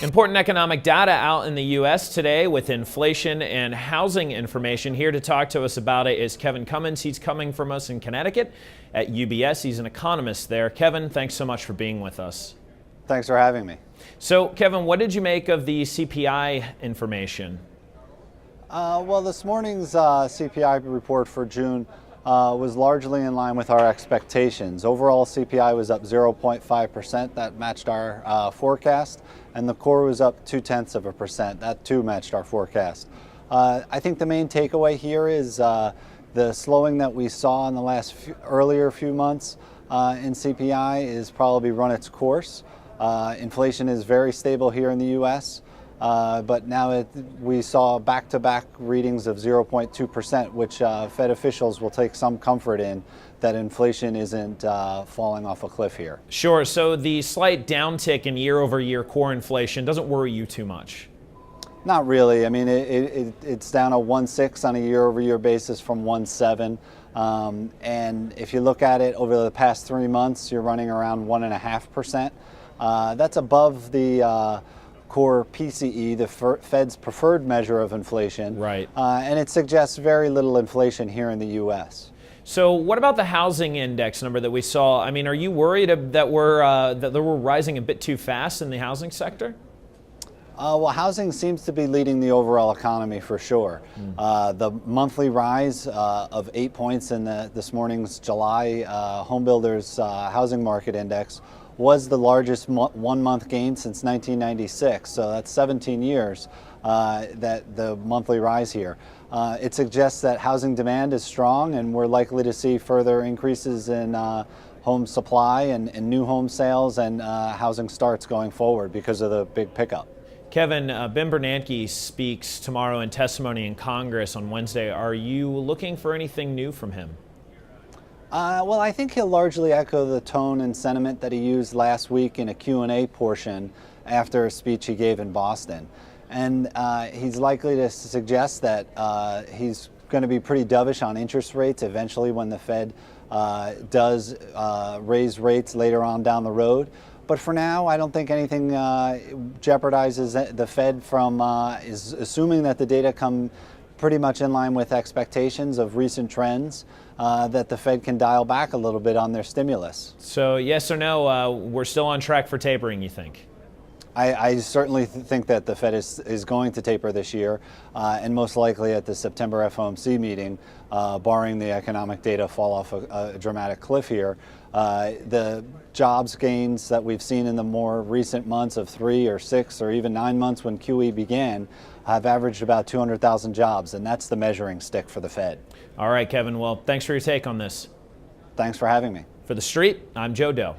Important economic data out in the U.S. today with inflation and housing information. Here to talk to us about it is Kevin Cummins. He's coming from us in Connecticut at UBS. He's an economist there. Kevin, thanks so much for being with us. Thanks for having me. So, Kevin, what did you make of the CPI information? Well, this morning's CPI report for June was largely in line with our expectations. Overall, CPI was up 0.5%. That matched our forecast. And the core was up 0.2%. That too matched our forecast. I think the main takeaway here is the slowing that we saw in the earlier few months in CPI is probably run its course. Inflation is very stable here in the U.S. But now we saw back-to-back readings of 0.2%, which Fed officials will take some comfort in that inflation isn't falling off a cliff here. Sure. So the slight downtick in year-over-year core inflation doesn't worry you too much? Not really. I mean, it's down to 1.6 on a year-over-year basis from 1.7. And if you look at it over the past 3 months, you're running around 1.5%. That's above the core PCE, the Fed's preferred measure of inflation. Right. And it suggests very little inflation here in the U.S. So what about the housing index number that we saw? I mean, are you worried that we're rising a bit too fast in the housing sector? Well, housing seems to be leading the overall economy for sure. The monthly rise of 8 points in this morning's July home builders housing market index was the largest one-month gain since 1996. So that's 17 years that the monthly rise here. It suggests that housing demand is strong, and we're likely to see further increases in home supply and new home sales and housing starts going forward because of the big pickup. Kevin, Ben Bernanke speaks tomorrow in testimony in Congress on Wednesday. Are you looking for anything new from him? Well, I think he'll largely echo the tone and sentiment that he used last week in a Q&A portion after a speech he gave in Boston. And he's likely to suggest that he's going to be pretty dovish on interest rates eventually when the Fed does raise rates later on down the road. But for now, I don't think anything jeopardizes the Fed from is assuming that the data come pretty much in line with expectations of recent trends, that the Fed can dial back a little bit on their stimulus. So yes or no, we're still on track for tapering, you think? I certainly think that the Fed is going to taper this year, and most likely at the September FOMC meeting, barring the economic data fall off a dramatic cliff here. The jobs gains that we've seen in the more recent months of 3 or 6 or even 9 months when QE began have averaged about 200,000 jobs, and that's the measuring stick for the Fed. All right, Kevin. Well, thanks for your take on this. Thanks for having me. For The Street, I'm Joe Deaux.